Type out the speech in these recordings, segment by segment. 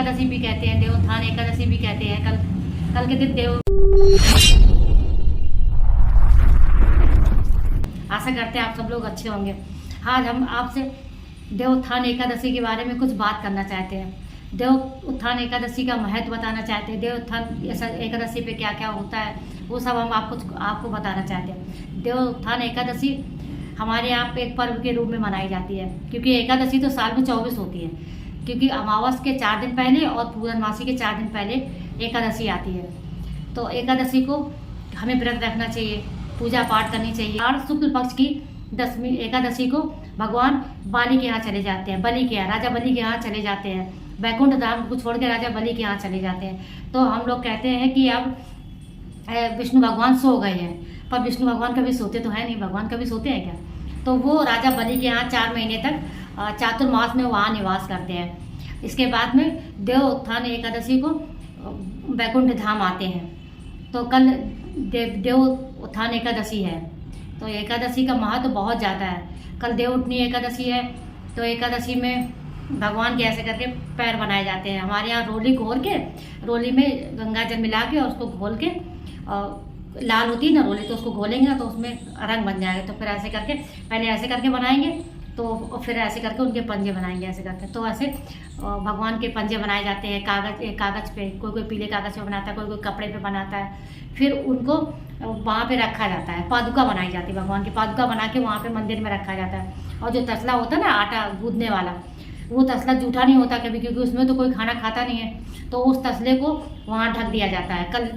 एकादशी भी कहते हैं, देवोत्थान एकादशी भी कहते हैं। कल के दिन आशा करते हैं आप सब लोग अच्छे होंगे। आज हम आपसे देवोत्थान एकादशी के बारे में कुछ बात करना चाहते हैं। देवोत्थान एकादशी का महत्व बताना चाहते हैं। देवोत्थान एकादशी पे क्या क्या होता है वो सब हम आपको बताना चाहते हैं। देवोत्थान एकादशी हमारे यहाँ पे एक पर्व के रूप में मनाई जाती है, क्योंकि एकादशी तो साल में 24 होती है, क्योंकि अमावस के 4 दिन पहले और पूर्णमासी के 4 दिन पहले एकादशी आती है। तो एकादशी को हमें व्रत रखना चाहिए, पूजा पाठ करनी चाहिए। और शुक्ल पक्ष की 10वीं एकादशी को भगवान बाली के यहाँ चले जाते हैं, बलि के यहाँ, राजा बलि के यहाँ चले जाते हैं। वैकुंठ धाम को छोड़ के राजा बलि के यहाँ चले जाते हैं। तो हम लोग कहते हैं कि अब विष्णु भगवान सो गए हैं, पर विष्णु भगवान कभी सोते तो है नहीं, भगवान कभी सोते हैं क्या? तो वो राजा बलि के यहाँ 4 महीने तक चातुर्मास में वहाँ निवास करते हैं। इसके बाद में देवोत्थान एकादशी को वैकुंठ धाम आते हैं। तो कल देवोत्थान एकादशी है, तो एकादशी का महत्व तो बहुत ज़्यादा है। कल देवउठनी एकादशी है, तो एकादशी में भगवान के ऐसे करके पैर बनाए जाते हैं। हमारे यहाँ रोली घोल के, रोली में गंगा जल मिला के और उसको घोल के, लाल होती है ना रोली, तो उसको घोलेंगे ना तो उसमें रंग बन जाएगा। तो फिर ऐसे करके पहले ऐसे करके बनाएंगे, तो फिर ऐसे करके उनके पंजे बनाएंगे ऐसे करके। तो ऐसे भगवान के पंजे बनाए जाते हैं कागज़ पे। कोई पीले कागज़ पे बनाता है, कोई कपड़े पे बनाता है। फिर उनको वहाँ पे रखा जाता है, पादुका बनाई जाती है। भगवान की पादुका बना के वहाँ पे मंदिर में रखा जाता है। और जो तसला होता है ना आटा गूंदने वाला, वो तसला जूठा नहीं होता कभी, क्योंकि उसमें तो कोई खाना खाता नहीं है। तो उस तसले को वहाँ ढक दिया जाता है। कल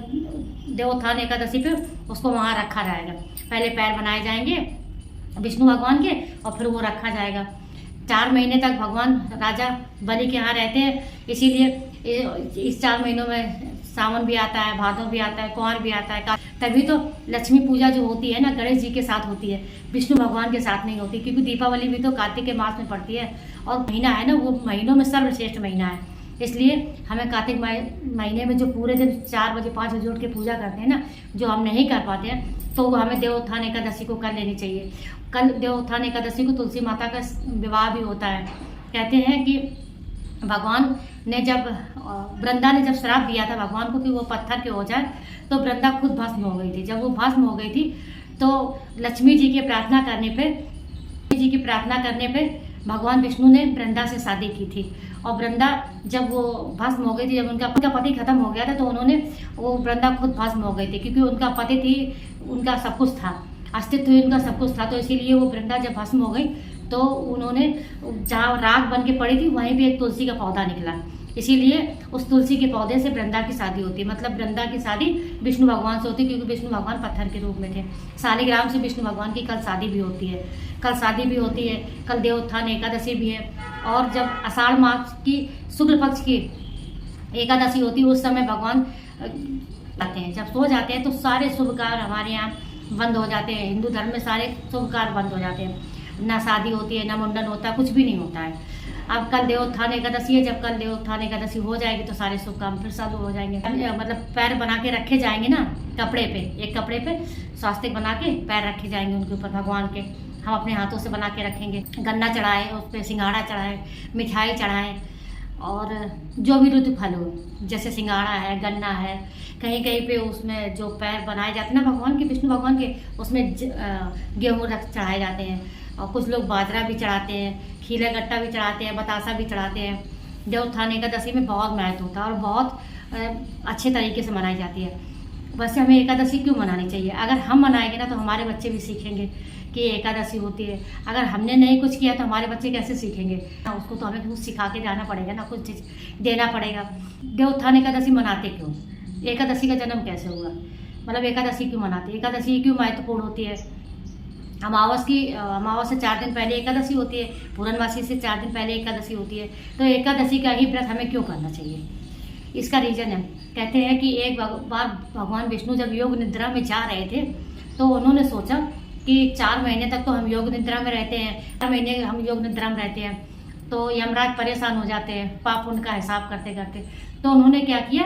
देवोत्थान एकादशी पे उसको वहाँ रखा जाएगा। पहले पैर बनाए जाएंगे विष्णु भगवान के, और फिर वो रखा जाएगा। 4 महीने तक भगवान राजा बलि के यहाँ रहते हैं। इसीलिए इस 4 महीनों में सावन भी आता है, भादों भी आता है, कुंवर भी आता है। तभी तो लक्ष्मी पूजा जो होती है ना, गणेश जी के साथ होती है, विष्णु भगवान के साथ नहीं होती। क्योंकि दीपावली भी तो कार्तिक के मास में पड़ती है, और महीना है ना, वो महीनों में सर्वश्रेष्ठ महीना है। इसलिए हमें कार्तिक महीने में जो पूरे दिन 4 बजे 5 बजे उठ के पूजा करते हैं ना, जो हम नहीं कर पाते हैं, तो हमें देवोत्थान एकादशी को कर लेनी चाहिए। कल देवोत्थान एकादशी को तुलसी माता का विवाह भी होता है। कहते हैं कि भगवान ने जब वृंदा ने जब श्राप दिया था भगवान को कि वो पत्थर के हो जाए, तो वृंदा खुद भस्म हो गई थी। जब वो भस्म हो गई थी, तो लक्ष्मी जी की प्रार्थना करने पे भगवान विष्णु ने वृंदा से शादी की थी। और वृंदा जब वो भस्म हो गई थी, जब उनका पति खत्म हो गया था, तो उन्होंने वो वृंदा खुद भस्म हो गई थी, क्योंकि उनका पति थी, उनका सब कुछ था, अस्तित्व ही उनका सब कुछ था। तो इसीलिए वो वृंदा जब भस्म हो गई, तो उन्होंने जहाँ राख बन के पड़ी थी वहीं भी एक तुलसी का पौधा निकला। इसीलिए उस तुलसी के पौधे से वृंदा की शादी होती है। मतलब वृंदा की शादी विष्णु भगवान से होती है, क्योंकि विष्णु भगवान पत्थर के रूप में थे। शालिग्राम से विष्णु भगवान की कल शादी भी होती है। कल देवोत्थान एकादशी भी है। और जब आषाढ़ मास की शुक्ल पक्ष की एकादशी होती है, उस समय भगवान आते हैं। जब सो जाते हैं तो सारे शुभ कार्य हमारे यहाँ बंद हो जाते हैं। हिंदू धर्म में सारे शुभ कार्य बंद हो जाते हैं। ना शादी होती है, ना मुंडन होता है, कुछ भी नहीं होता है। अब कल देवोत्थान एकादशी है। जब कल देवोत्थान एकादशी हो जाएगी तो सारे शुभ काम फिर चालू हो जाएंगे। मतलब पैर बना के रखे जाएंगे ना कपड़े पे, एक कपड़े पे स्वास्तिक बना के पैर रखे जाएंगे उनके ऊपर भगवान के। हम अपने हाथों से बना के रखेंगे। गन्ना चढ़ाएं, उस पर सिंघाड़ा चढ़ाएं, मिठाई चढ़ाएं, और जो भी ऋतु फल हो, जैसे सिंघाड़ा है, गन्ना है, कहीं कहीं पे उसमें जो पैर बनाए जाते हैं ना भगवान के, विष्णु भगवान के, उसमें गेहूँ चढ़ाए जाते हैं। और कुछ लोग बाजरा भी चढ़ाते हैं, खीला गट्टा भी चढ़ाते हैं, बतासा भी चढ़ाते हैं। देवोत्थान एकादशी में बहुत महत्व होता है और बहुत अच्छे तरीके से मनाई जाती है। वैसे हमें एकादशी क्यों मनानी चाहिए? अगर हम मनाएंगे ना तो हमारे बच्चे भी सीखेंगे कि एकादशी होती है। अगर हमने नहीं कुछ किया तो हमारे बच्चे कैसे सीखेंगे? उसको तो हमें कुछ सिखा के जाना पड़ेगा ना, कुछ चीज़ देना पड़ेगा। देवोत्थान एकादशी मनाते क्यों? एकादशी का जन्म कैसे हुआ? मतलब एकादशी क्यों मनाते? एकादशी क्यों महत्वपूर्ण होती है? अमावस से 4 दिन पहले एकादशी होती है, पूर्णमासी से 4 दिन पहले एकादशी होती है। तो एकादशी का ही व्रत हमें क्यों करना चाहिए? इसका रीज़न है, कहते हैं कि एक बार भगवान विष्णु जब योग निद्रा में जा रहे थे, तो उन्होंने सोचा कि 4 महीने तक तो हम योग निद्रा में रहते हैं, 4 महीने हम योग निद्रा में रहते हैं, तो यमराज परेशान हो जाते हैं पाप पुण्य का हिसाब करते करते। तो उन्होंने क्या किया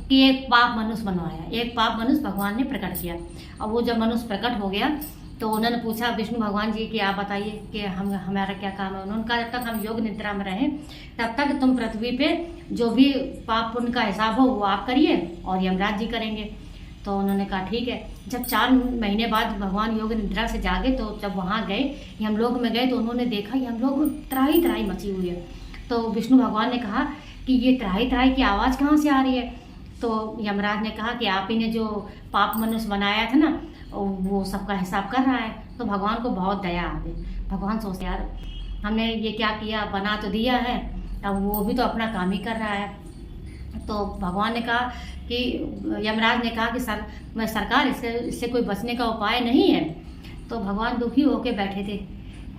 कि एक पाप मनुष्य बनवाया, एक पाप मनुष्य भगवान ने प्रकट किया। और वो जब मनुष्य प्रकट हो गया तो उन्होंने पूछा विष्णु भगवान जी कि आप बताइए कि हमारा क्या काम है। उन्होंने कहा जब तक हम योग निद्रा में रहें तब तक तुम पृथ्वी पे जो भी पाप पुण्य का हिसाब हो वो आप करिए और यमराज जी करेंगे। तो उन्होंने कहा ठीक है। जब 4 महीने बाद भगवान योग निद्रा से जागे तो जब वहाँ गए यमलोक में गए तो उन्होंने देखा यमलोक में त्राही त्राही मची हुई है। तो विष्णु भगवान ने कहा कि ये त्राही त्राही की आवाज़ कहाँ से आ रही है। तो यमराज ने कहा कि आप ही ने जो पाप मनुष्य बनाया था ना वो सबका हिसाब कर रहा है। तो भगवान को बहुत दया आ गई। भगवान सोचते यार हमने ये क्या किया, बना तो दिया है, अब वो भी तो अपना काम ही कर रहा है। तो भगवान ने कहा कि यमराज ने कहा कि सरकार इससे कोई बचने का उपाय नहीं है। तो भगवान दुखी होकर बैठे थे।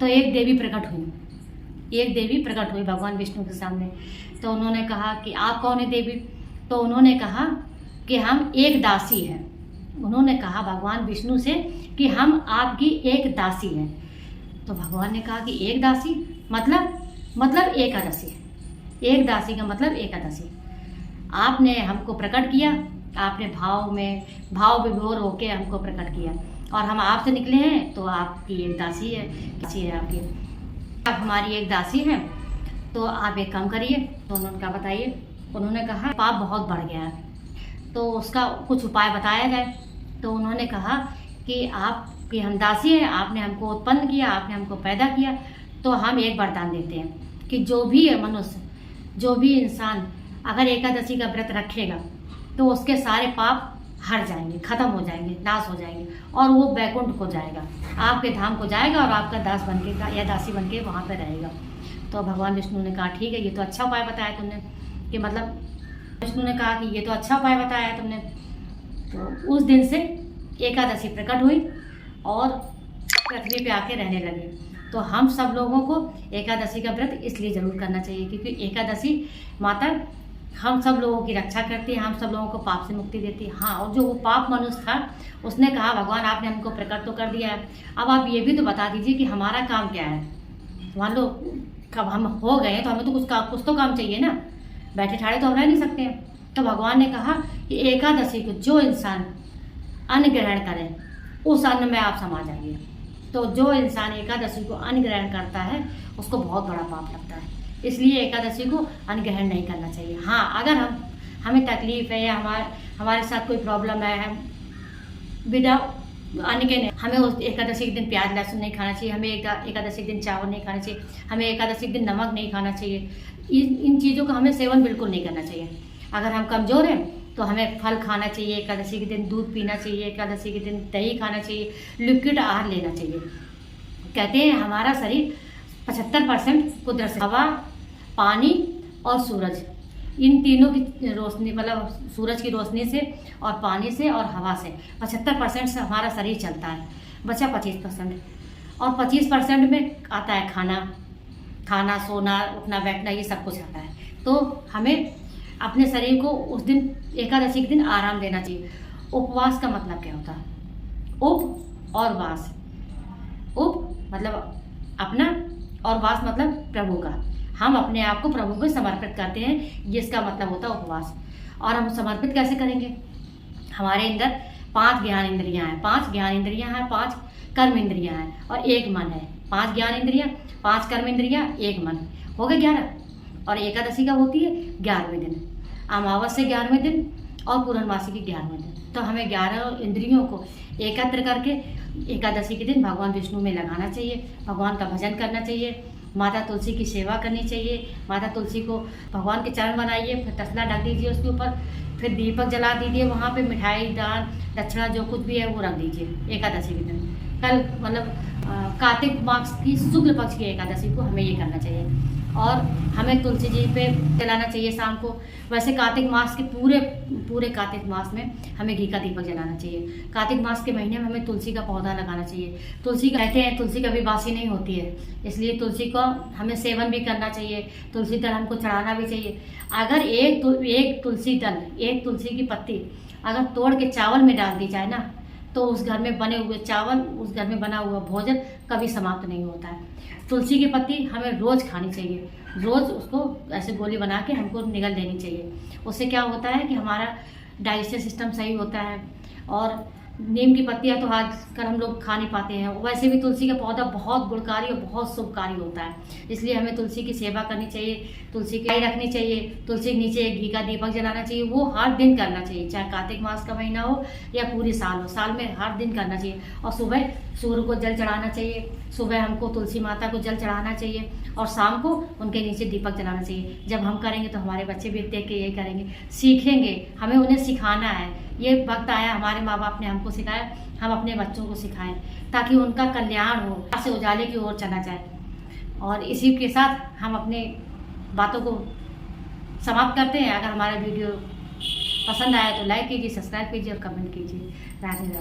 तो एक देवी प्रकट हुई भगवान विष्णु के सामने। तो उन्होंने कहा कि आप कौन है देवी। तो उन्होंने कहा कि हम एक दासी हैं। उन्होंने कहा भगवान विष्णु से कि हम आपकी एक दासी हैं। तो भगवान ने कहा कि एक दासी मतलब एकादशी। एक दासी का मतलब एकादशी। आपने हमको प्रकट किया, आपने भाव विभोर होके हमको प्रकट किया और हम आपसे निकले हैं तो आपकी एक दासी है आपकी। आप हमारी एक दासी हैं तो आप एक काम करिए। तो उन्होंने कहा बताइए। उन्होंने कहा पाप बहुत बढ़ गया है तो उसका कुछ उपाय बताया जाए। तो उन्होंने कहा कि हम दासी हैं, आपने हमको उत्पन्न किया, आपने हमको पैदा किया, तो हम एक वरदान देते हैं कि जो भी मनुष्य जो भी इंसान अगर एकादशी का व्रत रखेगा तो उसके सारे पाप हट जाएंगे, खत्म हो जाएंगे, नाश हो जाएंगे और वो वैकुंठ को जाएगा, आपके धाम को जाएगा और आपका दास बनके या दासी बनके वहाँ पे रहेगा। तो भगवान विष्णु ने कहा ठीक है ये तो अच्छा उपाय बताया तुमने कि विष्णु ने कहा कि ये तो अच्छा उपाय बताया तुमने। तो उस दिन से एकादशी प्रकट हुई और पृथ्वी पे आके रहने लगे। तो हम सब लोगों को एकादशी का व्रत इसलिए जरूर करना चाहिए क्योंकि एकादशी माता हम सब लोगों की रक्षा करती है, हम सब लोगों को पाप से मुक्ति देती है। हाँ, और जो वो पाप मनुष्य था उसने कहा भगवान आपने हमको प्रकट तो कर दिया है, अब आप ये भी तो बता दीजिए कि हमारा काम क्या है। मान लो कब हम हो गए तो हमें तो कुछ तो काम चाहिए ना, बैठे ठाड़े तो हम रह नहीं सकते हैं। तो भगवान ने कहा कि एकादशी को जो इंसान अन्न ग्रहण करे उस अन्न में आप समा जाइए। तो जो इंसान एकादशी को अन्न ग्रहण करता है उसको बहुत बड़ा पाप लगता है, इसलिए एकादशी को अन्न ग्रहण नहीं करना चाहिए। हाँ, अगर हमें तकलीफ है या हमारे साथ कोई प्रॉब्लम है, हम बिना अन्न के नहीं, हमें उस एकादशी के दिन प्याज लहसुन नहीं खाना चाहिए, हमें एकादशी के दिन चावल नहीं खाना चाहिए, हमें एकादशी के दिन नमक नहीं खाना चाहिए। इन चीज़ों का हमें सेवन बिल्कुल नहीं करना चाहिए। अगर हम कमज़ोर हैं तो हमें फल खाना चाहिए, एकादशी के दिन दूध पीना चाहिए, एकादशी के दिन दही खाना चाहिए, लिक्विड आहार लेना चाहिए। कहते हैं हमारा शरीर 75% कुदरत से, हवा, पानी और सूरज, इन तीनों की रोशनी मतलब सूरज की रोशनी से और पानी से और हवा से 75% से हमारा शरीर चलता है। बचा 25% और 25% में आता है खाना सोना उठना बैठना, ये सब कुछ आता है। तो हमें अपने शरीर को उस दिन एकादशी के दिन आराम देना चाहिए। उपवास का मतलब क्या होता है? उप और वास। उप मतलब अपना और वास मतलब प्रभु का। हम अपने आप को प्रभु को समर्पित करते हैं, ये इसका मतलब होता है उपवास। और हम समर्पित कैसे करेंगे? हमारे अंदर 5 ज्ञान इंद्रियां हैं, 5 ज्ञान इंद्रियां हैं, 5 कर्म इंद्रियां हैं और 1 मन है। 5 ज्ञान इंद्रियां, 5 कर्म इंद्रियां, 1 मन, हो गए 11। और एकादशी का होती है 11वें दिन, अमावस्या 11वें दिन और पूर्णमासी की 11वें दिन। तो हमें 11 इंद्रियों को एकत्र करके एकादशी के दिन भगवान विष्णु में लगाना चाहिए, भगवान का भजन करना चाहिए, माता तुलसी की सेवा करनी चाहिए। माता तुलसी को भगवान के चरण बनाइए, फिर तसला ढक दीजिए उसके ऊपर, फिर दीपक जला दीजिए, वहाँ पे मिठाई दान दक्षिणा जो कुछ भी है वो रख दीजिए एकादशी के दिन। कल मतलब कार्तिक मास की शुक्ल पक्ष की एकादशी को हमें ये करना चाहिए और हमें तुलसी जी पे जलाना चाहिए शाम को। वैसे कार्तिक मास के पूरे कार्तिक मास में हमें घी का दीपक जलाना चाहिए। कार्तिक मास के महीने में हमें तुलसी का पौधा लगाना चाहिए। तुलसी कहते हैं तुलसी कभी बासी नहीं होती है, इसलिए तुलसी को हमें सेवन भी करना चाहिए, तुलसी दल हमको चढ़ाना भी चाहिए। अगर एक तुलसी दल, एक तुलसी की पत्ती अगर तोड़ के चावल में डाल दी जाए ना, तो उस घर में बने हुए चावल, उस घर में बना हुआ भोजन कभी समाप्त नहीं होता है। तुलसी की पत्ती हमें रोज़ खानी चाहिए, रोज़ उसको ऐसे गोली बना के हमको निगल देनी चाहिए। उससे क्या होता है कि हमारा डाइजेस्टिव सिस्टम सही होता है और नीम की पत्तियां तो आजकल हम लोग खा नहीं पाते हैं, वैसे भी तुलसी का पौधा बहुत गुणकारी और बहुत शुभकारी होता है। इसलिए हमें तुलसी की सेवा करनी चाहिए, तुलसी की गाय रखनी चाहिए, तुलसी के नीचे एक घी का दीपक जलाना चाहिए। वो हर दिन करना चाहिए, चाहे कार्तिक मास का महीना हो या पूरी साल हो, साल में हर दिन करना चाहिए। और सुबह सूर्य को जल चढ़ाना चाहिए, सुबह हमको तुलसी माता को जल चढ़ाना चाहिए और शाम को उनके नीचे दीपक जलाना चाहिए। जब हम करेंगे तो हमारे बच्चे भी देख के यही करेंगे, सीखेंगे। हमें उन्हें सिखाना है, ये वक्त आया, हमारे माँ बाप ने हमको सिखाया, हम अपने बच्चों को सिखाएं ताकि उनका कल्याण हो, से उजाले की ओर चला जाए। और इसी के साथ हम अपने बातों को समाप्त करते हैं। अगर हमारा वीडियो पसंद आया तो लाइक कीजिए, सब्सक्राइब कीजिए और कमेंट कीजिए। राधे राधे।